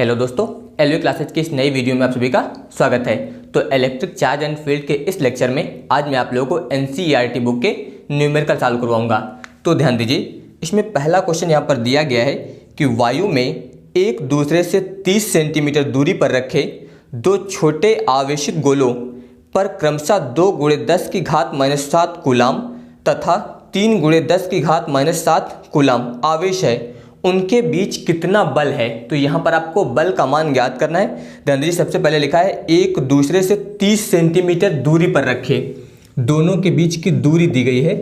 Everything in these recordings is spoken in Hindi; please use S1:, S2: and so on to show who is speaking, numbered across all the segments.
S1: हेलो दोस्तों, एलवी क्लासेज की इस नई वीडियो में आप सभी का स्वागत है। तो इलेक्ट्रिक चार्ज एंड फील्ड के इस लेक्चर में आज मैं आप लोगों को एनसीईआरटी बुक के न्यूमेरिकल सॉल्व करवाऊंगा। तो ध्यान दीजिए, इसमें पहला क्वेश्चन यहाँ पर दिया गया है कि वायु में एक दूसरे से 30 सेंटीमीटर दूरी पर रखे दो छोटे आवेशित गोलों पर क्रमशः 2 × 10⁻⁻7 कूलाम तथा 3 × 10⁻⁻7 कूलाम आवेश है, उनके बीच कितना बल है। तो यहाँ पर आपको बल का मान ज्ञात करना है। ध्यान दीजिए, सबसे पहले लिखा है एक दूसरे से 30 सेंटीमीटर दूरी पर रखे, दोनों के बीच की दूरी दी गई है।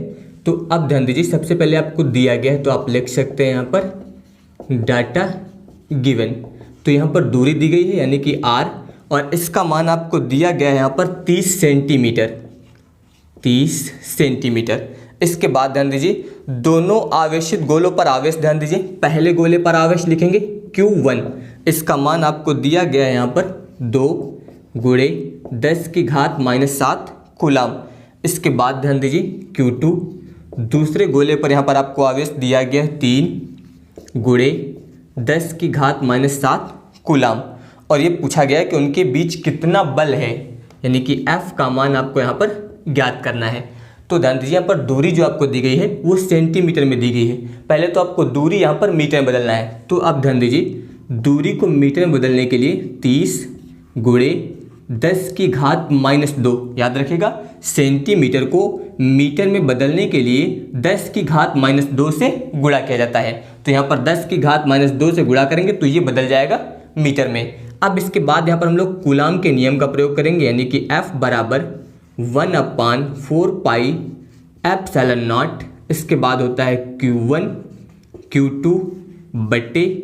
S1: तो अब ध्यान दीजिए, सबसे पहले आपको दिया गया है तो आप लिख सकते हैं यहाँ पर डाटा गिवन। तो यहाँ पर दूरी दी गई है यानी कि r, और इसका मान आपको दिया गया है यहाँ पर 30 सेंटीमीटर। इसके बाद ध्यान दीजिए, दोनों आवेशित गोलों पर आवेश, ध्यान दीजिए पहले गोले पर आवेश लिखेंगे Q1, इसका मान आपको दिया गया है यहाँ पर 2 × 10⁻⁻7 कूलाम। इसके बाद ध्यान दीजिए Q2, दूसरे गोले पर यहाँ पर आपको आवेश दिया गया है 3 × 10⁻⁻7 कूलाम, और ये पूछा गया है कि उनके बीच कितना बल है, यानी कि F का मान आपको यहाँ पर ज्ञात करना है। तो ध्यान दीजिए, यहाँ पर दूरी जो आपको दी गई है वो सेंटीमीटर में दी गई है। पहले तो आपको दूरी यहाँ पर मीटर में बदलना है। तो अब ध्यान दीजिए, दूरी को मीटर में बदलने के लिए 30 × 10⁻², याद रखिएगा सेंटीमीटर को मीटर में बदलने के लिए 10⁻² से गुणा किया जाता है। तो यहाँ पर 10⁻² से गुणा करेंगे तो ये बदल जाएगा मीटर में। अब इसके बाद यहाँ पर हम लोग कूलाम के नियम का प्रयोग करेंगे, यानी कि F बराबर 1/4 पाई एप्सिलॉन नॉट। इसके बाद होता है Q1 Q2 बटे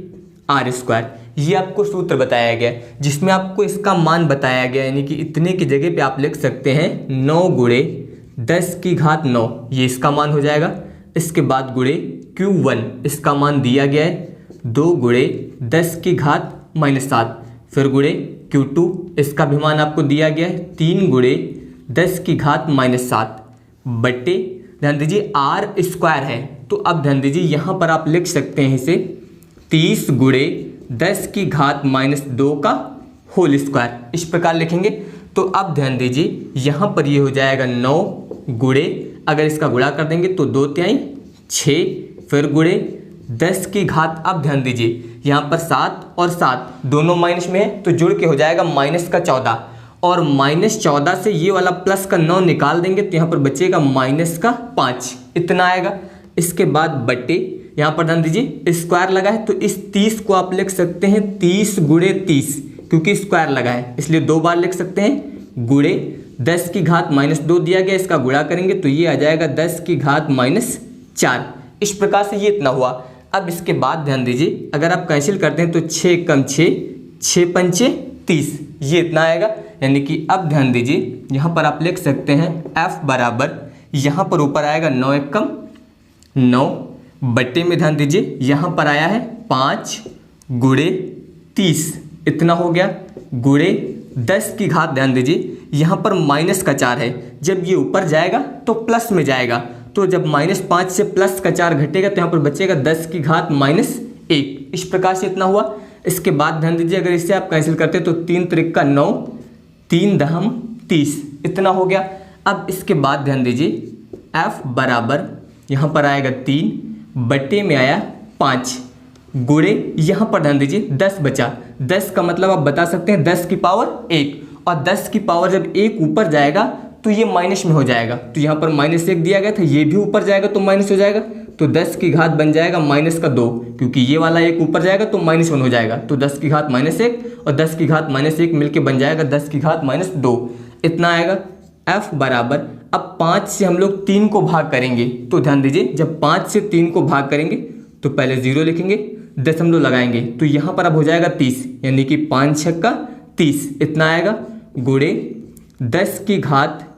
S1: r²। ये आपको सूत्र बताया गया जिसमें आपको इसका मान बताया गया, यानी कि इतने की जगह पे आप लिख सकते हैं 9 × 10⁹, ये इसका मान हो जाएगा। इसके बाद गुणे Q1, इसका मान दिया गया है 2 × 10⁻⁻7, फिर गुणे Q2, इसका भी मान आपको दिया गया है 3 × 10⁻⁻7 बटे, ध्यान दीजिए r² है। तो अब ध्यान दीजिए, यहाँ पर आप लिख सकते हैं इसे 30 × 10⁻² का होल स्क्वायर, इस प्रकार लिखेंगे। तो अब ध्यान दीजिए, यहाँ पर ये हो जाएगा 9 गुणे, अगर इसका गुणा कर देंगे तो 2 × 6, फिर गुणे 10⁻, अब ध्यान दीजिए यहाँ पर 7 और 7 दोनों माइनस में है तो जुड़ के हो जाएगा -14, और -14 से ये वाला प्लस का 9 निकाल देंगे तो यहाँ पर बचेगा -5, इतना आएगा। इसके बाद बटे, यहाँ पर ध्यान दीजिए स्क्वायर लगा है तो इस 30 को आप लिख सकते हैं 30 × 30, क्योंकि स्क्वायर लगा है इसलिए 2 बार लिख सकते हैं। गुणे 10⁻² दिया गया, इसका गुणा करेंगे तो ये आ जाएगा 10⁻⁴। इस प्रकार से ये इतना हुआ। अब इसके बाद ध्यान दीजिए, अगर आप कैंसिल करते हैं तो 6 × 6, 6 × 5 = 30, ये इतना आएगा। यानी कि अब ध्यान दीजिए, यहाँ पर आप लिख सकते हैं F बराबर, यहाँ पर ऊपर आएगा 9 × 9 बटे में ध्यान दीजिए यहाँ पर आया है 5 × 30, इतना हो गया, गुणे 10⁻, ध्यान दीजिए यहाँ पर -4 है, जब ये ऊपर जाएगा तो प्लस में जाएगा, तो जब -5 से +4 घटेगा तो यहाँ पर बचेगा 10⁻⁻1, इस प्रकार से इतना हुआ। इसके बाद ध्यान दीजिए, अगर इससे आप कैंसिल करते हैं तो 3 × 3 = 9, 3 × 30, इतना हो गया। अब इसके बाद ध्यान दीजिए F बराबर, यहाँ पर आएगा 3 बटे में आया 5, गुणे यहाँ पर ध्यान दीजिए 10 बचा, 10 का मतलब आप बता सकते हैं 10⁻1, और 10 की पावर जब 1 ऊपर जाएगा तो ये माइनस में हो जाएगा। तो यहाँ पर -1 दिया गया था, ये भी ऊपर जाएगा तो माइनस हो जाएगा, तो 10⁻ बन जाएगा -2, क्योंकि ये वाला 1 ऊपर जाएगा तो -1 हो जाएगा, तो 10⁻⁻1 और 10⁻⁻1 मिलके बन जाएगा 10⁻2, इतना आएगा। F बराबर, अब 5 से हम लोग 3 को भाग करेंगे, तो ध्यान दीजिए जब 5 से 3 को भाग करेंगे तो पहले 0 लिखेंगे, दशमलव लगाएंगे तो यहाँ पर अब हो जाएगा 30, यानी कि 5 × 6 = 30, इतना आएगा, गुणे 10⁻⁻2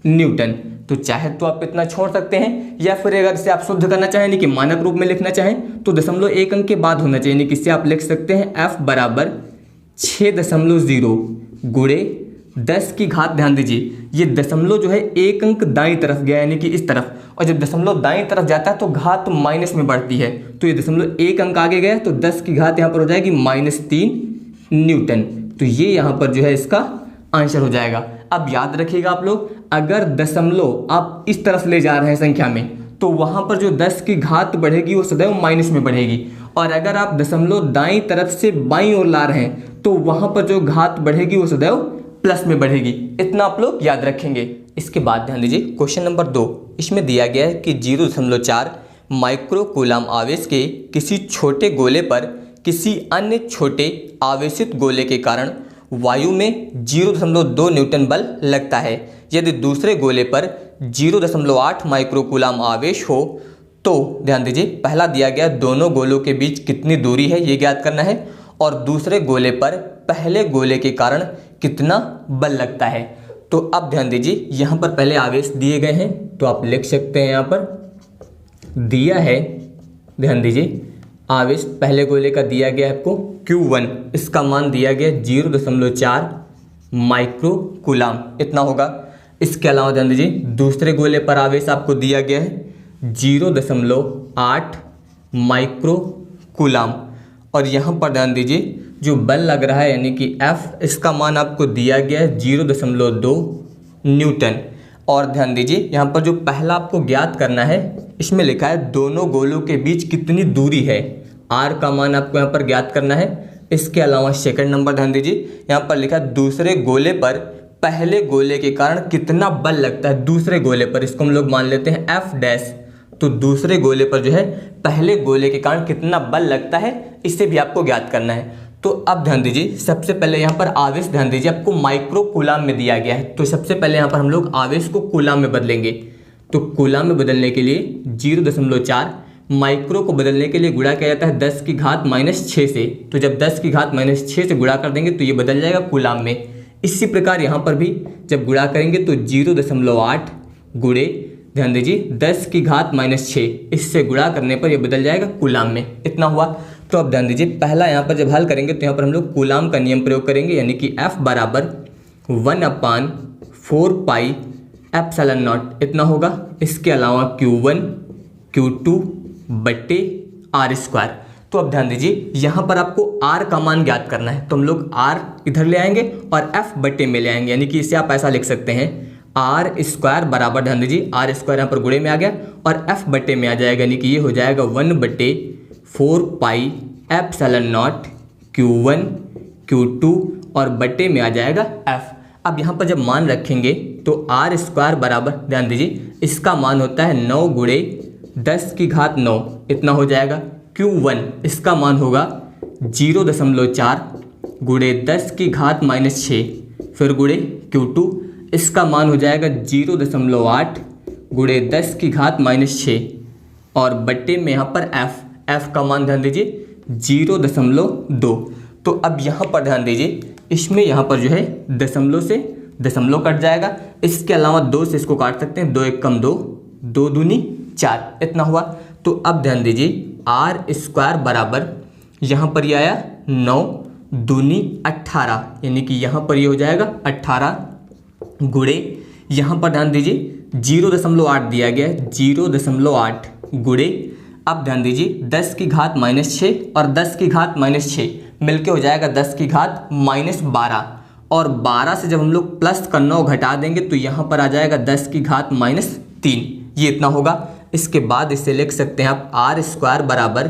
S1: न्यूटन। तो चाहे तो आप इतना छोड़ सकते हैं, या फिर अगर इसे आप शुद्ध करना चाहें यानी कि मानक रूप में लिखना चाहें तो 0.1 अंक के बाद होना चाहिए, यानी कि इससे आप लिख सकते हैं F बराबर 6.0 गुणे 10 की घात, ध्यान दीजिए ये दशमलव जो है एक अंक दाईं तरफ गया यानी कि इस तरफ, और जब दशमलव दाईं तरफ जाता है तो घात माइनस में बढ़ती है, तो ये दशमलव एक अंक आगे गया तो 10 की घात यहाँ पर हो जाएगी -3 न्यूटन। तो ये यहाँ पर जो है इसका आंसर हो जाएगा। अब याद रखिएगा आप लोग, अगर दशमलव आप इस तरफ ले जा रहे हैं संख्या में तो वहाँ पर जो 10 की घात बढ़ेगी वो सदैव माइनस में बढ़ेगी, और अगर आप दशमलव दाईं तरफ से बाईं ओर ला रहे हैं तो वहाँ पर जो घात बढ़ेगी वो सदैव प्लस में बढ़ेगी। इतना आप लोग याद रखेंगे। इसके बाद ध्यान दीजिए क्वेश्चन नंबर 2, इसमें दिया गया है कि 0.4 माइक्रो कूलाम आवेश के किसी छोटे गोले पर किसी अन्य छोटे आवेशित गोले के कारण वायु में 0.2 न्यूटन बल लगता है। यदि दूसरे गोले पर 0.8 माइक्रो कूलाम आवेश हो तो ध्यान दीजिए पहला दिया गया दोनों गोलों के बीच कितनी दूरी है ये ज्ञात करना है, और दूसरे गोले पर पहले गोले के कारण कितना बल लगता है। तो अब ध्यान दीजिए यहाँ पर पहले आवेश दिए गए हैं तो आप लिख सकते हैं, यहाँ पर दिया है, ध्यान दीजिए आवेश पहले गोले का दिया गया है आपको Q1, इसका मान दिया गया 0.4 माइक्रो कूलाम, इतना होगा। इसके अलावा ध्यान दीजिए दूसरे गोले पर आवेश आपको दिया गया है 0.8 माइक्रो कूलाम, और यहाँ पर ध्यान दीजिए जो बल लग रहा है यानी कि F, इसका मान आपको दिया गया है 0.2 न्यूटन। और ध्यान दीजिए यहाँ पर जो पहला आपको ज्ञात करना है इसमें लिखा है दोनों गोलों के बीच कितनी दूरी है, R का मान आपको यहाँ पर ज्ञात करना है। इसके अलावा सेकंड नंबर ध्यान दीजिए यहाँ पर लिखा है दूसरे गोले पर पहले गोले के कारण कितना बल लगता है, दूसरे गोले पर, इसको हम लोग मान लेते हैं F', तो दूसरे गोले पर जो है पहले गोले के कारण कितना बल लगता है इसे भी आपको ज्ञात करना है। तो अब ध्यान दीजिए सबसे पहले यहाँ पर आवेश ध्यान दीजिए आपको माइक्रो कूलाम में दिया गया है, तो सबसे पहले यहाँ पर हम लोग आवेश को कूलाम में बदलेंगे। तो कूलाम में बदलने के लिए 0.4 माइक्रो को बदलने के लिए गुणा किया जाता है 10 की घात -6 से, तो जब 10 की घात -6 से गुणा कर देंगे तो ये बदल जाएगा कूलाम में। इसी प्रकार यहाँ पर भी जब गुणा करेंगे तो 0.8 गुणे ध्यान दीजिए 10 की घात -6, इससे गुणा करने पर यह बदल जाएगा कूलाम में, इतना हुआ। तो अब ध्यान दीजिए पहला यहाँ पर जब हल करेंगे तो यहाँ पर हम लोग कूलाम का नियम प्रयोग करेंगे, यानी कि F बराबर 1/4 पाई एप्सिलॉन नॉट, इतना होगा। इसके अलावा Q1 Q2 बट्टे R²। तो अब ध्यान दीजिए यहाँ पर आपको R का मान ज्ञात करना है, तो हम लोग R इधर ले आएंगे और F बट्टे में ले आएंगे, यानी कि इसे आप ऐसा लिख सकते हैं R² बराबर ध्यान दीजिए R² यहाँ पर गुणे में आ गया और F बट्टे में आ जाएगा, यानी कि ये हो जाएगा 1/4 pi epsilon not Q1 Q2 और बट्टे में आ जाएगा F। अब यहाँ पर जब मान रखेंगे तो R² बराबर ध्यान दीजिए इसका मान होता है 9 गुणे 10 की घात 9, इतना हो जाएगा। Q1 इसका मान होगा 0.4 गुणे 10 की घात -6, फिर गुणे Q2 इसका मान हो जाएगा 0.8 गुणे 10 की घात -6 और बट्टे में यहाँ पर F का मान ध्यान दीजिए 0.2। तो अब यहाँ पर ध्यान दीजिए इसमें यहाँ पर जो है दशमलव से दशमलव कट जाएगा, इसके अलावा 2 से इसको काट सकते हैं, 2 1 कम 2, 2 दूनी 4, इतना हुआ। तो अब ध्यान दीजिए R² बराबर यहाँ पर ये आया 9 दूनी 18, यानी कि यहाँ पर ये हो जाएगा 18 गुणे यहाँ पर ध्यान दीजिए 0.8 दिया गया है, 0.8 गुणे अब ध्यान दीजिए 10 की घात -6 और 10 की घात -6 मिलके हो जाएगा 10 की घात -12, और 12 से जब हम लोग प्लस का 9 घटा देंगे तो यहाँ पर आ जाएगा 10 की घात -3, ये इतना होगा। इसके बाद इसे लिख सकते हैं आप R² बराबर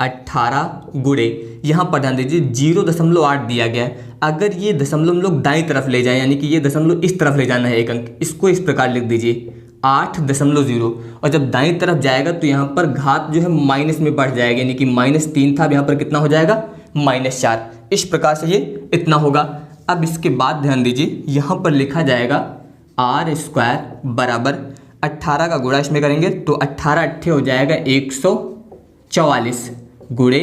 S1: 18 गुणे यहाँ पर ध्यान दीजिए 0.8 दिया गया है, अगर ये दशमलव हम लोग दाईं तरफ ले जाएं यानी कि ये दशमलव इस तरफ ले जाना है एक अंक, इसको इस प्रकार लिख दीजिए 8.0, और जब दाईं तरफ जाएगा तो यहाँ पर घात जो है माइनस में बढ़ जाएगा, यानी कि -3 था, अब यहाँ पर कितना हो जाएगा -4, इस प्रकार से ये इतना होगा। अब इसके बाद ध्यान दीजिए यहाँ पर लिखा जाएगा R² बराबर 18 का गुणा इसमें करेंगे तो 18 अट्ठे हो जाएगा 144 गुणे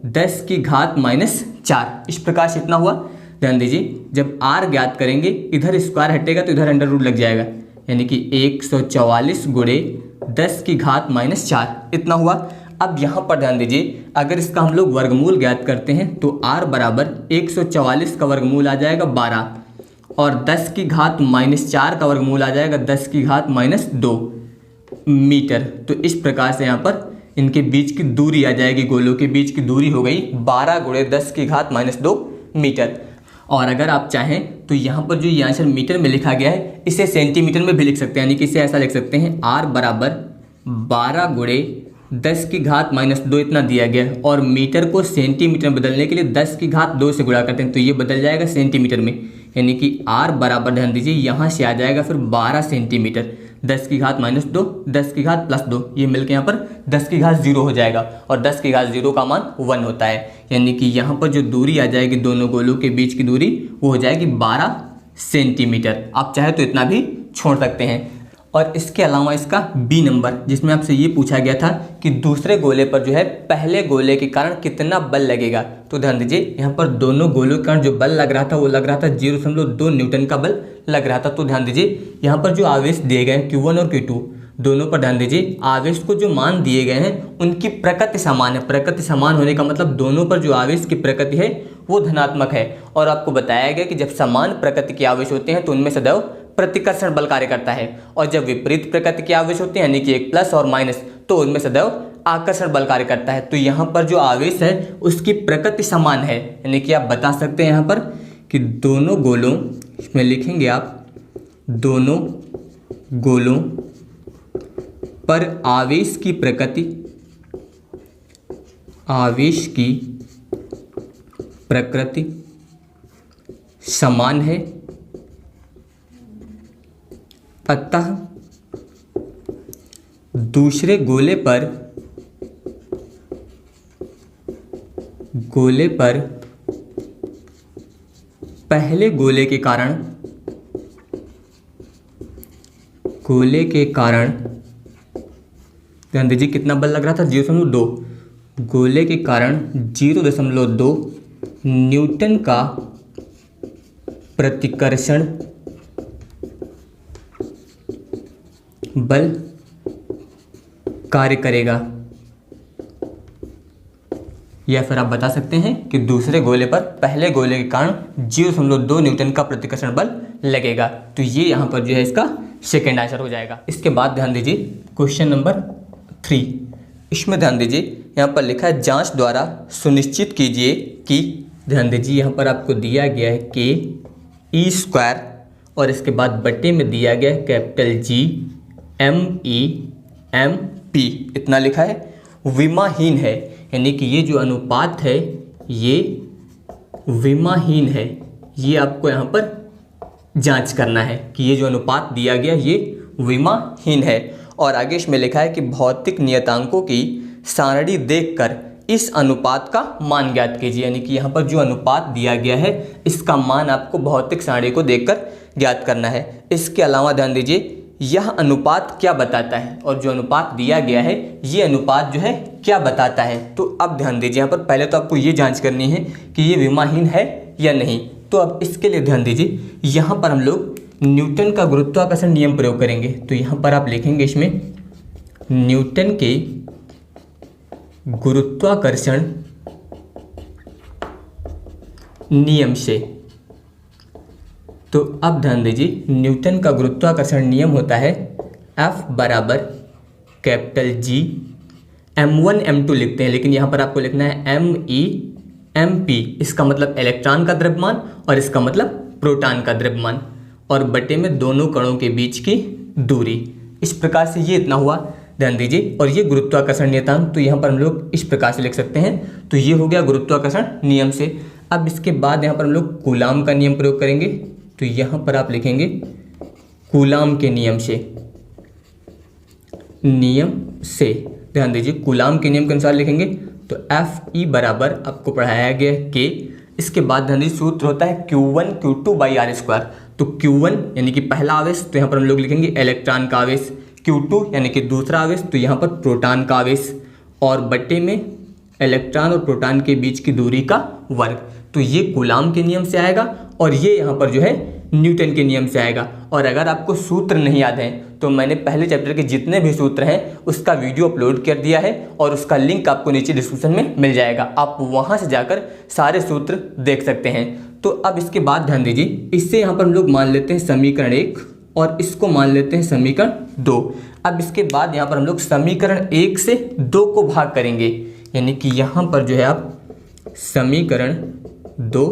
S1: 10 की घात -4, इस प्रकार से इतना हुआ। ध्यान दीजिए जब R ज्ञात करेंगे इधर स्क्वायर हटेगा तो इधर अंडर रूट लग जाएगा, यानी कि 144 गुणे 10 की घात -4, इतना हुआ। अब यहाँ पर ध्यान दीजिए अगर इसका हम लोग वर्गमूल ज्ञात करते हैं तो R बराबर 144 का वर्गमूल आ जाएगा 12, और 10 की घात -4 का वर्गमूल आ जाएगा 10 की घात -2 मीटर। तो इस प्रकार से यहाँ पर इनके बीच की दूरी आ जाएगी, गोलों के बीच की दूरी हो गई 12 × 10 की घात -2 मीटर। और अगर आप चाहें तो यहाँ पर जो ये आंसर मीटर में लिखा गया है इसे सेंटीमीटर में भी लिख सकते हैं, यानी कि इसे ऐसा लिख सकते हैं r बराबर 12 × 10 की घात -2 इतना दिया गया है, और मीटर को सेंटीमीटर में बदलने के लिए 10 की घात 2 से गुणा करते हैं, तो ये बदल जाएगा सेंटीमीटर में, यानी कि r बराबर, ध्यान दीजिए यहाँ से आ जाएगा फिर 12 सेंटीमीटर, 10 की घात -2, 10 की घात +2, ये मिलकर यहाँ पर 10 की घात 0 हो जाएगा, और 10 की घात 0 का मान 1 होता है, यानी कि यहाँ पर जो दूरी आ जाएगी दोनों गोलों के बीच की दूरी वो हो जाएगी 12 सेंटीमीटर। आप चाहे तो इतना भी छोड़ सकते हैं। और इसके अलावा इसका बी नंबर, जिसमें आपसे ये पूछा गया था कि दूसरे गोले पर जो है पहले गोले के कारण कितना बल लगेगा, तो ध्यान दीजिए यहाँ पर दोनों गोलों के कारण जो बल लग रहा था वो लग रहा था 0.2 न्यूटन का बल लग रहा था। तो ध्यान दीजिए यहाँ पर जो आवेश दिए गए हैं Q1 और Q2 दोनों पर, ध्यान दीजिए आवेश को जो मान दिए गए हैं उनकी प्रकृति समान है। प्रकृति समान होने का मतलब दोनों पर जो आवेश की प्रकृति है वो धनात्मक है, और आपको बताया गया कि जब समान प्रकृति के आवेश होते हैं तो उनमें सदैव प्रतिकर्षण बल कार्य करता है, और जब विपरीत प्रकृति के आवेश होते हैं यानी कि एक प्लस और माइनस तो उनमें सदैव आकर्षण बल कार्य करता है। तो यहाँ पर जो आवेश है उसकी प्रकृति समान है, यानी कि आप बता सकते हैं यहाँ पर कि दोनों गोलों, इसमें लिखेंगे आप दोनों गोलों पर आवेश की प्रकृति, आवेश की प्रकृति समान है, अतः दूसरे गोले पर पहले गोले के कारण ध्यान दीजिए कितना बल लग रहा था 0.2, गोले के कारण 0.2 न्यूटन का प्रतिकर्षण बल कार्य करेगा। या फिर आप बता सकते हैं कि दूसरे गोले पर पहले गोले के कारण 0.2 न्यूटन का प्रतिकर्षण बल लगेगा। तो ये यहाँ पर जो है इसका सेकेंड आंसर हो जाएगा। इसके बाद ध्यान दीजिए क्वेश्चन नंबर 3, इसमें ध्यान दीजिए यहाँ पर लिखा है जांच द्वारा सुनिश्चित कीजिए कि, ध्यान दीजिए यहाँ पर आपको दिया गया है KE² और इसके बाद बटे में दिया गया है कैपिटल GME/MP, इतना लिखा है, विमाहीन है, यानी कि ये जो अनुपात है ये विमाहीन है। ये आपको यहाँ पर जांच करना है कि ये जो अनुपात दिया गया ये विमाहीन है। और आगे इसमें लिखा है कि भौतिक नियतांकों की सारणी देखकर इस अनुपात का मान ज्ञात कीजिए, यानी कि यहाँ पर जो अनुपात दिया गया है इसका मान आपको भौतिक सारणी को देखकर ज्ञात करना है। इसके अलावा ध्यान दीजिए यह अनुपात क्या बताता है, और जो अनुपात दिया गया है ये अनुपात जो है क्या बताता है। तो अब ध्यान दीजिए यहाँ पर पहले तो आपको ये जांच करनी है कि ये विमाहीन है या नहीं। तो अब इसके लिए ध्यान दीजिए यहाँ पर हम लोग न्यूटन का गुरुत्वाकर्षण नियम प्रयोग करेंगे। तो यहाँ पर आप लिखेंगे इसमें न्यूटन के गुरुत्वाकर्षण नियम से। तो अब ध्यान दीजिए न्यूटन का गुरुत्वाकर्षण नियम होता है F बराबर कैपिटल G m1 m2 लिखते हैं, लेकिन यहाँ पर आपको लिखना है ME/MP, इसका मतलब इलेक्ट्रॉन का द्रव्यमान और इसका मतलब प्रोटॉन का द्रव्यमान, और बटे में दोनों कणों के बीच की दूरी। इस प्रकार से ये इतना हुआ, ध्यान दीजिए। और ये गुरुत्वाकर्षण नियतांक तो यहाँ पर हम लोग इस प्रकार से लिख सकते हैं। तो ये हो गया गुरुत्वाकर्षण नियम से। अब इसके बाद यहाँ पर हम लोग कूलाम का नियम प्रयोग करेंगे। तो यहाँ पर आप लिखेंगे कूलाम के नियम से, ध्यान दीजिए कूलाम के नियम के अनुसार लिखेंगे। तो Fe बराबर आपको पढ़ाया गया है K, इसके बाद ध्यान दीजिए सूत्र होता है Q1 Q2/r²। तो Q1 यानी कि पहला आवेश, तो यहाँ पर हम लोग लिखेंगे इलेक्ट्रॉन का आवेश, Q2 यानी कि दूसरा आवेश, तो यहाँ पर प्रोटॉन का आवेश, और बटे में इलेक्ट्रॉन और प्रोटॉन के बीच की दूरी का वर्ग। तो ये कूलाम के नियम से आएगा, और ये यहाँ पर जो है न्यूटन के नियम से आएगा। और अगर आपको सूत्र नहीं याद है तो मैंने पहले चैप्टर के जितने भी सूत्र हैं उसका वीडियो अपलोड कर दिया है और उसका लिंक आपको नीचे डिस्क्रिप्शन में मिल जाएगा, आप वहाँ से जाकर सारे सूत्र देख सकते हैं। तो अब इसके बाद ध्यान दीजिए, इससे यहाँ पर हम लोग मान लेते हैं समीकरण 1 और इसको मान लेते हैं समीकरण 2। अब इसके बाद यहाँ पर हम लोग समीकरण 1 से 2 को भाग करेंगे, यानी कि यहाँ पर जो है आप समीकरण 2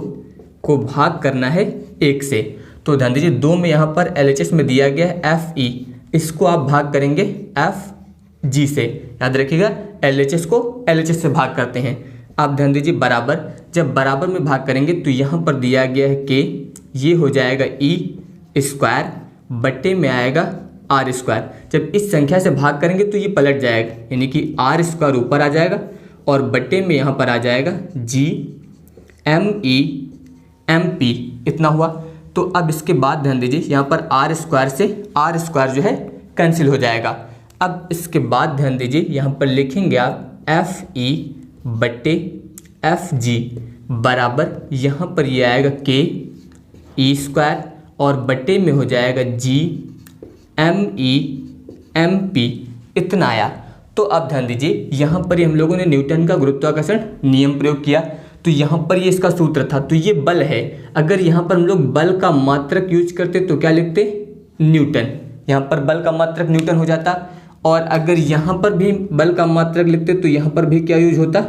S1: को भाग करना है 1 से। तो ध्यान दीजिए 2 में यहाँ पर LHS में दिया गया है FE, इसको आप भाग करेंगे FG से। याद रखिएगा LHS को LHS से भाग करते हैं। आप ध्यान दीजिए बराबर, जब बराबर में भाग करेंगे तो यहाँ पर दिया गया है K, ये हो जाएगा E² बट्टे में आएगा R²। जब इस संख्या से भाग करेंगे तो ये पलट जाएगा, यानी कि R² ऊपर आ जाएगा और बट्टे में यहाँ पर आ जाएगा GME/MP, इतना हुआ। तो अब इसके बाद ध्यान दीजिए यहाँ पर R² से R² जो है कैंसिल हो जाएगा। अब इसके बाद ध्यान दीजिए यहाँ पर लिखेंगे आप FE/FG बराबर, यहाँ पर ये आएगा KE² और बट्टे में हो जाएगा GME/MP, इतना आया। तो अब ध्यान दीजिए यहाँ पर हम लोगों ने न्यूटन का गुरुत्वाकर्षण नियम प्रयोग किया, तो यहाँ पर ये इसका सूत्र था, तो ये बल है। अगर यहाँ पर हम लोग बल का मात्रक यूज करते तो क्या लिखते, न्यूटन। यहाँ पर बल का मात्रक न्यूटन हो जाता, और अगर यहाँ पर भी बल का मात्रक लिखते तो यहाँ पर भी क्या यूज होता,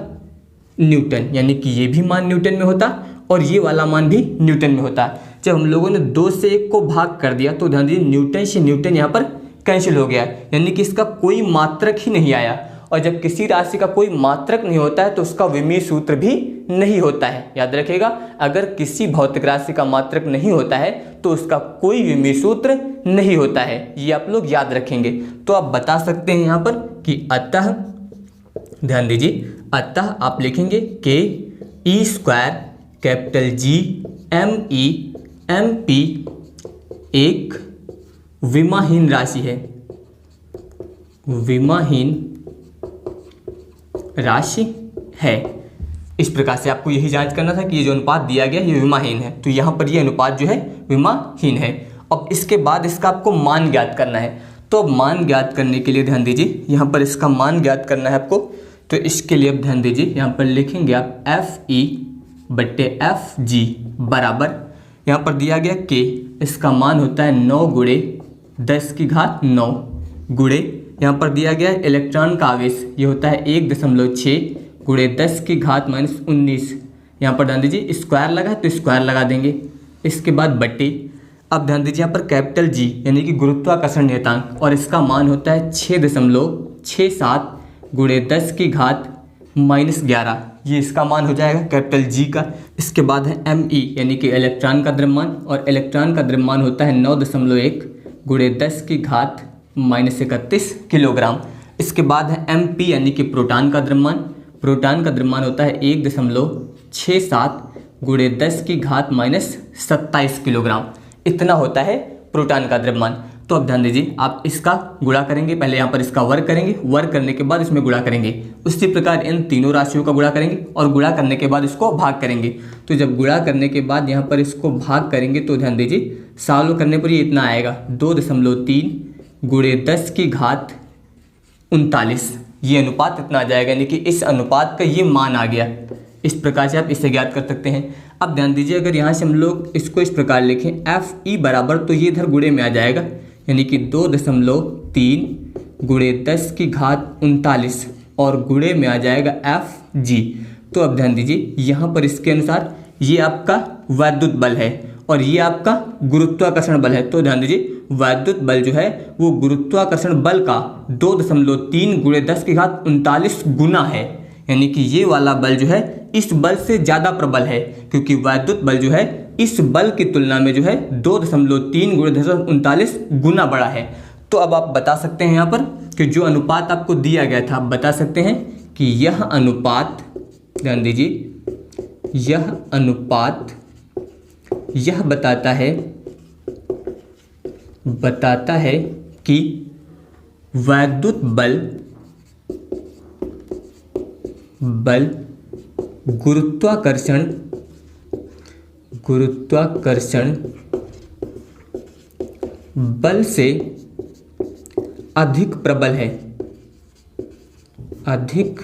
S1: न्यूटन, यानी कि ये भी मान न्यूटन में होता और ये वाला मान भी न्यूटन में होता। जब हम लोगों ने 2 से 1 को भाग कर दिया तो ध्यान दीजिए न्यूटन से न्यूटन यहाँ पर कैंसिल हो गया, यानी कि इसका कोई मात्रक ही नहीं आया। और जब किसी राशि का कोई मात्रक नहीं होता है तो उसका विमीय सूत्र भी नहीं होता है। याद रखिएगा, अगर किसी भौतिक राशि का मात्रक नहीं होता है तो उसका कोई विमीय सूत्र नहीं होता है, ये आप लोग याद रखेंगे। तो आप बता सकते हैं यहाँ पर कि अतः, ध्यान दीजिए, अतः आप लिखेंगे के E² कैपिटल GME/MP एक विमाहीन राशि है, विमाहीन राशि है। इस प्रकार से आपको यही जांच करना था कि ये जो अनुपात दिया गया ये विमाहीन है, तो यहाँ पर ये अनुपात जो है विमाहीन है। अब इसके बाद इसका आपको मान ज्ञात करना है। तो अब मान ज्ञात करने के लिए ध्यान दीजिए, यहाँ पर इसका मान ज्ञात करना है आपको, तो इसके लिए अब ध्यान दीजिए यहाँ पर लिखेंगे आप FE/FG बराबर, यहाँ पर दिया गया K, इसका मान होता है 9 × 10⁹ गुणे, यहाँ पर दिया गया है इलेक्ट्रॉन का आवेश, ये होता है 1.6 × 10⁻⁻19। यहाँ पर ध्यान दीजिए स्क्वायर लगा तो स्क्वायर लगा देंगे, इसके बाद बट्टे। अब ध्यान दीजिए यहाँ पर कैपिटल G यानी कि गुरुत्वाकर्षण नियतांक, और इसका मान होता है 6.67 × 10⁻11, ये इसका मान हो जाएगा कैपिटल G का। इसके बाद है ME यानी कि इलेक्ट्रॉन का द्रव्यमान, और इलेक्ट्रॉन का द्रव्यमान होता है 9.1 × 10⁻31 किलोग्राम। इसके बाद है MP यानी कि प्रोटॉन का द्रव्यमान, प्रोटॉन का द्रव्यमान होता है 1.67 × 10⁻27 किलोग्राम, इतना होता है प्रोटॉन का द्रव्यमान। तो अब ध्यान दीजिए आप इसका गुणा करेंगे, पहले यहाँ पर इसका वर्ग करेंगे, वर्ग करने के बाद इसमें गुणा करेंगे, उसी प्रकार इन तीनों राशियों का गुणा करेंगे और गुणा करने के बाद इसको भाग करेंगे। तो जब गुणा करने के बाद यहाँ पर इसको भाग करेंगे तो ध्यान दीजिए सॉल्व करने पर ये इतना आएगा 2.3 × 10⁻39, ये अनुपात इतना आ जाएगा, यानी कि इस अनुपात का ये मान आ गया। इस प्रकार से आप इसे ज्ञात कर सकते हैं। अब ध्यान दीजिए अगर यहाँ से हम लोग इसको इस प्रकार लिखें FE बराबर, तो ये इधर गुणे में आ जाएगा, यानी कि 2.3 × 10⁻39 और गुणे में आ जाएगा FG। तो अब ध्यान दीजिए यहाँ पर इसके अनुसार ये आपका वैद्युत बल है और ये आपका गुरुत्वाकर्षण बल है। तो ध्यान दीजिए वैद्युत बल जो है वो गुरुत्वाकर्षण बल का 2.3 × 10⁻39 गुना है, यानी कि ये वाला बल जो है इस बल से ज़्यादा प्रबल है, क्योंकि वैद्युत बल जो है इस बल की तुलना में जो है 2.3 × 10⁻39 गुना बड़ा है। तो अब आप बता सकते हैं यहाँ पर कि जो अनुपात आपको दिया गया था, आप बता सकते हैं कि यह अनुपात, ध्यान दीजिए, यह अनुपात यह बताता है कि वैद्युत बल गुरुत्वाकर्षण बल से अधिक प्रबल है, अधिक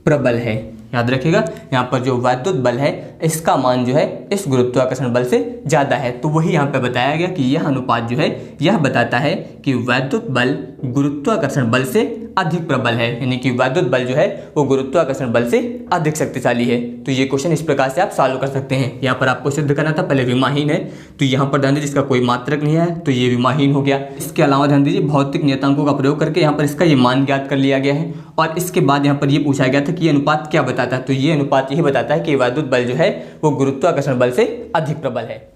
S1: प्रबल है। याद रखिएगा, यहाँ पर जो वैद्युत बल है इसका मान जो है इस गुरुत्वाकर्षण बल से ज़्यादा है। तो वही यहाँ पे बताया गया कि यह अनुपात जो है यह बताता है कि वैद्युत बल गुरुत्वाकर्षण बल से अधिक प्रबल है, यानी कि वैद्युत बल जो है वो गुरुत्वाकर्षण बल से अधिक शक्तिशाली है। तो ये क्वेश्चन इस प्रकार से आप सॉल्व कर सकते हैं। यहाँ पर आपको सिद्ध करना था, पहले विमाहीन है तो यहाँ पर ध्यान दीजिए इसका कोई मात्रक नहीं है तो ये विमाहीन हो गया। इसके अलावा ध्यान दीजिए भौतिक नियतांकों का प्रयोग करके यहाँ पर इसका ये मान ज्ञात कर लिया गया है। और इसके बाद यहाँ पर ये पूछा गया था कि ये अनुपात क्या बताता है, तो ये अनुपात यही बताता है कि वैद्युत बल जो है वो गुरुत्वाकर्षण बल से अधिक प्रबल है।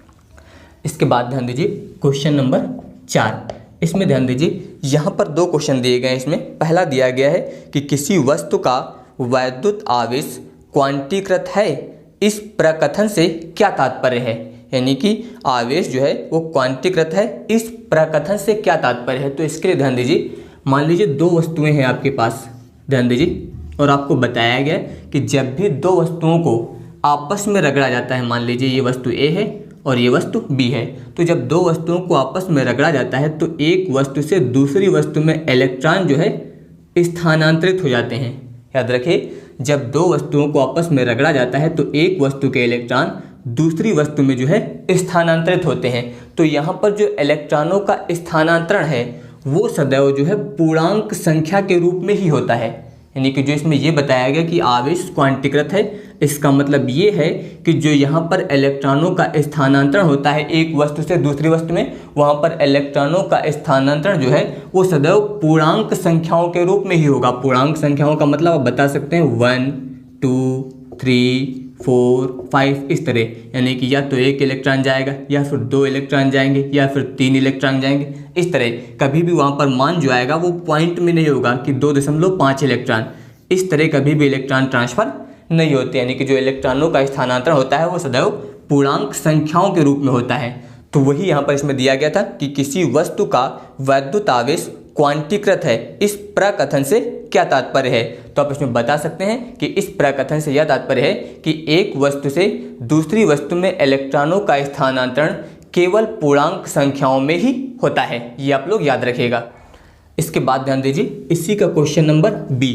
S1: इसके बाद ध्यान दीजिए क्वेश्चन नंबर 4। इसमें ध्यान दीजिए यहाँ पर 2 क्वेश्चन दिए गए हैं। इसमें पहला दिया गया है कि किसी वस्तु का वैद्युत आवेश क्वांटीकृत है, इस प्रकथन से क्या तात्पर्य है। यानी कि आवेश जो है वो क्वांटीकृत है, इस प्रकथन से क्या तात्पर्य है। तो इसके लिए ध्यान दीजिए, मान लीजिए 2 वस्तुएं हैं आपके पास, ध्यान दीजिए, और आपको बताया गया कि जब भी 2 वस्तुओं को आपस में रगड़ा जाता है, मान लीजिए ये वस्तु A है और ये वस्तु B है, तो जब 2 वस्तुओं को आपस में रगड़ा जाता है तो एक वस्तु से दूसरी वस्तु में इलेक्ट्रॉन जो है स्थानांतरित हो जाते हैं। याद रखिए, जब 2 वस्तुओं को आपस में रगड़ा जाता है तो एक वस्तु के इलेक्ट्रॉन दूसरी वस्तु में जो है स्थानांतरित होते हैं। तो यहाँ पर जो इलेक्ट्रॉनों का स्थानांतरण है वो सदैव जो है पूर्णांक संख्या के रूप में ही होता है। यानी कि जो इसमें ये बताया गया कि आवेश क्वांटीकृत है, इसका मतलब ये है कि जो यहाँ पर इलेक्ट्रॉनों का स्थानांतरण होता है एक वस्तु से दूसरी वस्तु में, वहाँ पर इलेक्ट्रॉनों का स्थानांतरण जो है वो सदैव पूर्णांक संख्याओं के रूप में ही होगा। पूर्णांक संख्याओं का मतलब आप बता सकते हैं 1, 2, 3, 4, 5 इस तरह, यानी कि या तो 1 इलेक्ट्रॉन जाएगा या फिर 2 इलेक्ट्रॉन जाएंगे या फिर 3 इलेक्ट्रॉन जाएंगे। इस तरह कभी भी वहाँ पर मान जो आएगा वो पॉइंट में नहीं होगा कि 2.5 इलेक्ट्रॉन, इस तरह कभी भी इलेक्ट्रॉन ट्रांसफर नहीं होते। यानी कि जो इलेक्ट्रॉनों का स्थानांतरण होता है वो सदैव पूर्णांक संख्याओं के रूप में होता है। तो वही यहाँ पर इसमें दिया गया था कि किसी वस्तु का वैद्युत आवेश क्वांटीकृत है, इस प्रकथन से क्या तात्पर्य है। तो आप इसमें बता सकते हैं कि इस प्रकथन से यह तात्पर्य है कि एक वस्तु से दूसरी वस्तु में इलेक्ट्रॉनों का स्थानांतरण केवल पूर्णांक संख्याओं में ही होता है। ये आप लोग याद रखिएगा। इसके बाद ध्यान दीजिए इसी का क्वेश्चन नंबर B।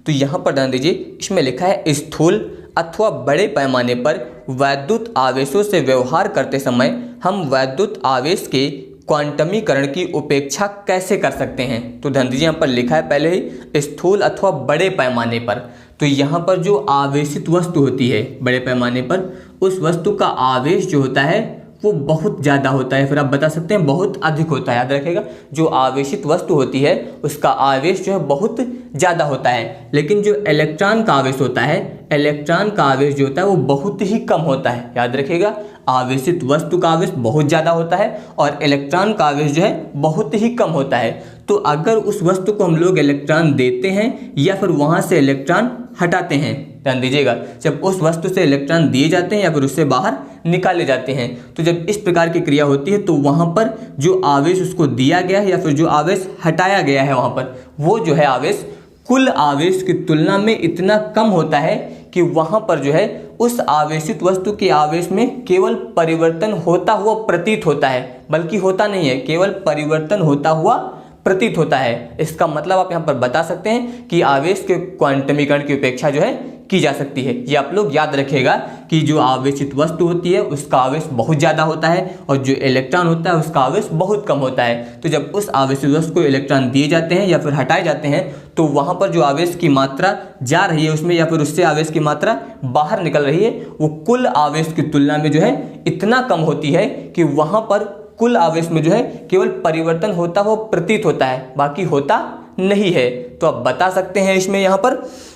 S1: तो यहाँ पर ध्यान दीजिए, इसमें लिखा है स्थूल अथवा बड़े पैमाने पर वैद्युत आवेशों से व्यवहार करते समय हम वैद्युत आवेश के क्वांटमीकरण की उपेक्षा कैसे कर सकते हैं। तो ध्यान दीजिए यहाँ पर लिखा है पहले ही स्थूल अथवा बड़े पैमाने पर। तो यहाँ पर जो आवेशित वस्तु होती है बड़े पैमाने पर, उस वस्तु का आवेश जो होता है वो बहुत ज़्यादा होता है, फिर आप बता सकते हैं बहुत अधिक होता है। याद रखिएगा, जो आवेशित वस्तु होती है उसका आवेश जो है बहुत ज़्यादा होता है, लेकिन जो इलेक्ट्रॉन का आवेश होता है, इलेक्ट्रॉन का आवेश जो होता है वो बहुत ही कम होता है। याद रखिएगा, आवेशित वस्तु का आवेश बहुत ज़्यादा होता है और इलेक्ट्रॉन का आवेश जो है बहुत ही कम होता है। तो अगर उस वस्तु को हम लोग इलेक्ट्रॉन देते हैं या फिर वहाँ से इलेक्ट्रॉन हटाते हैं, ध्यान दीजिएगा, जब उस वस्तु से इलेक्ट्रॉन दिए जाते हैं या फिर उससे बाहर निकाले जाते हैं, तो जब इस प्रकार की क्रिया होती है तो वहाँ पर जो आवेश उसको दिया गया है या फिर जो आवेश हटाया गया है वहाँ पर, वो जो है आवेश कुल आवेश की तुलना में इतना कम होता है कि वहाँ पर जो है उस आवेशित वस्तु के आवेश में केवल परिवर्तन होता हुआ प्रतीत होता है, बल्कि होता नहीं है, केवल परिवर्तन होता हुआ प्रतीत होता है। इसका मतलब आप यहाँ पर बता सकते हैं कि आवेश के क्वांटमीकरण की उपेक्षा जो है की जा सकती है। ये आप लोग याद रखिएगा कि जो आवेशित वस्तु होती है उसका आवेश बहुत ज़्यादा होता है और जो इलेक्ट्रॉन होता है उसका आवेश बहुत कम होता है। तो जब उस आवेशित वस्तु को इलेक्ट्रॉन दिए जाते हैं या फिर हटाए जाते हैं तो वहाँ पर जो आवेश की मात्रा जा रही है उसमें या फिर उससे आवेश की मात्रा बाहर निकल रही है, वो कुल आवेश की तुलना में जो है इतना कम होती है कि वहाँ पर कुल आवेश में जो है केवल परिवर्तन होता हुआ प्रतीत होता है, बाकी होता नहीं है। तो आप बता सकते हैं इसमें यहाँ पर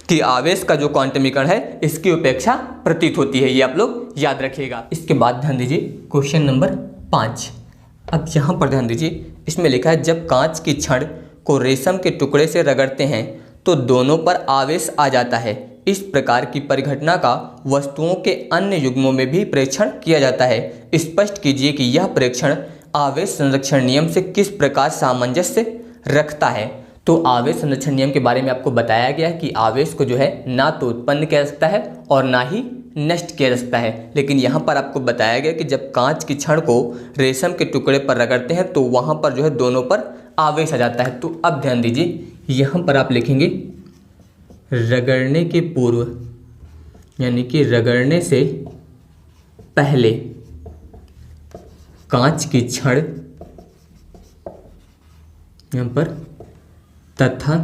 S1: कि आवेश का जो क्वांटमीकरण है इसकी उपेक्षा प्रतीत होती है। ये आप लोग याद रखिएगा। इसके बाद ध्यान दीजिए क्वेश्चन नंबर 5। अब यहाँ पर ध्यान दीजिए, इसमें लिखा है जब कांच की छड़ को रेशम के टुकड़े से रगड़ते हैं तो दोनों पर आवेश आ जाता है। इस प्रकार की परिघटना का वस्तुओं के अन्य युग्मों में भी परीक्षण किया जाता है। स्पष्ट कीजिए कि यह परीक्षण आवेश संरक्षण नियम से किस प्रकार सामंजस्य रखता है। तो आवेश संरक्षण नियम के बारे में आपको बताया गया कि आवेश को जो है ना तो उत्पन्न किया जा सकता है और ना ही नष्ट किया जा सकता है। लेकिन यहाँ पर आपको बताया गया कि जब कांच की छड़ को रेशम के टुकड़े पर रगड़ते हैं तो वहाँ पर जो है दोनों पर आवेश आ जाता है। तो अब ध्यान दीजिए, यहाँ पर आप लिखेंगे रगड़ने के पूर्व, यानी कि रगड़ने से पहले कांच की छड़ यहाँ पर तथा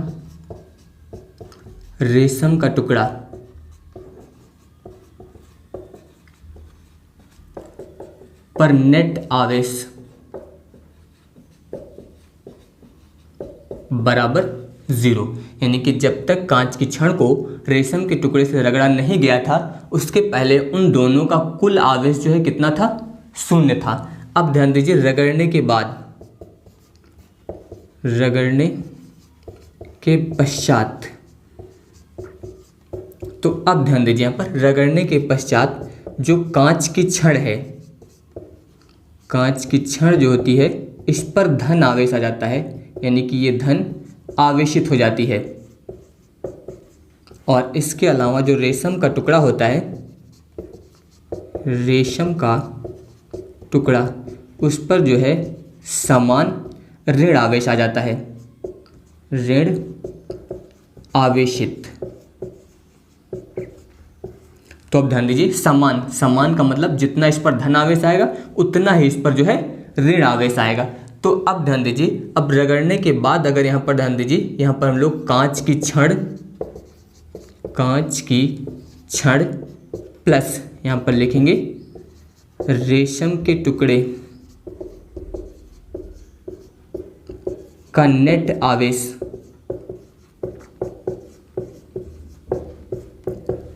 S1: रेशम का टुकड़ा पर नेट आवेश बराबर 0। यानी कि जब तक कांच की छड़ को रेशम के टुकड़े से रगड़ा नहीं गया था उसके पहले उन दोनों का कुल आवेश जो है कितना था, 0 था। अब ध्यान दीजिए, रगड़ने के पश्चात, तो अब ध्यान दीजिए यहाँ पर रगड़ने के पश्चात जो कांच की छड़ है, कांच की छड़ जो होती है इस पर धन आवेश आ जाता है, यानी कि ये धन आवेशित हो जाती है। और इसके अलावा जो रेशम का टुकड़ा होता है, रेशम का टुकड़ा, उस पर जो है समान ऋण आवेश आ जाता है, ऋण आवेशित। तो अब ध्यान दीजिए, समान का मतलब जितना इस पर धन आवेश आएगा उतना ही इस पर जो है ऋण आवेश आएगा। तो अब ध्यान दीजिए, अब रगड़ने के बाद अगर यहाँ पर ध्यान दीजिए, यहाँ पर हम लोग कांच की छड़ प्लस यहाँ पर लिखेंगे रेशम के टुकड़े का नेट आवेश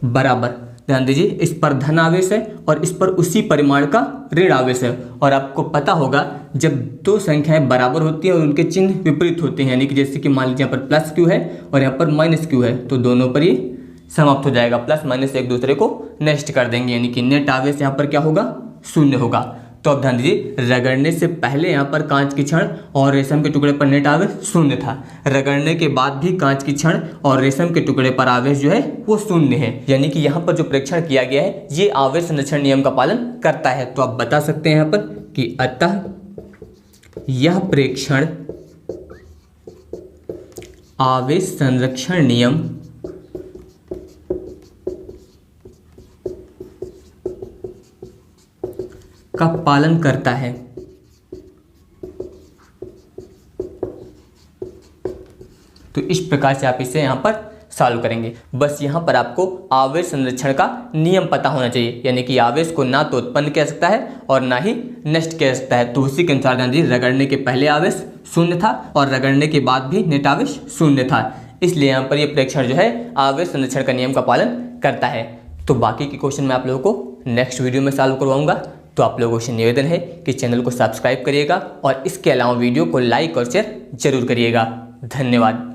S1: बराबर, ध्यान दीजिए इस पर धन आवेश है और इस पर उसी परिमाण का ऋण आवेश है। और आपको पता होगा जब दो संख्याएं बराबर होती हैं और उनके चिन्ह विपरीत होते हैं, यानी कि जैसे कि मान लीजिए यहाँ पर प्लस क्यू है और यहाँ पर माइनस क्यू है, तो दोनों पर ये समाप्त हो जाएगा, प्लस माइनस एक दूसरे को नष्ट कर देंगे, यानी कि नेट आवेश यहाँ पर क्या होगा, 0 होगा। तो अब ध्यान दीजिए, रगड़ने से पहले यहाँ पर कांच की छड़ और रेशम के टुकड़े पर नेट आवेश 0 था, रगड़ने के बाद भी कांच की छड़ और रेशम के टुकड़े पर आवेश जो है वो 0 है। यानी कि यहाँ पर जो प्रेक्षण किया गया है ये आवेश संरक्षण नियम का पालन करता है। तो आप बता सकते हैं यहाँ पर कि अतः यह प्रेक्षण आवेश संरक्षण नियम का पालन करता है। तो इस प्रकार से आप इसे यहाँ पर सॉल्व करेंगे। बस यहाँ पर आपको आवेश संरक्षण का नियम पता होना चाहिए, यानी कि आवेश को ना तो उत्पन्न किया जा सकता है और ना ही नष्ट किया जा सकता है। तो उसी के अनुसार ध्यान दीजिए, रगड़ने के पहले आवेश 0 था और रगड़ने के बाद भी नेट आवेश 0 था, इसलिए यहाँ पर ये प्रेक्षण जो है आवेश संरक्षण का नियम का पालन करता है। तो बाकी के क्वेश्चन मैं आप लोगों को नेक्स्ट वीडियो में सॉल्व करवाऊंगा। तो आप लोगों से निवेदन है कि चैनल को सब्सक्राइब करिएगा और इसके अलावा वीडियो को लाइक और शेयर जरूर करिएगा। धन्यवाद।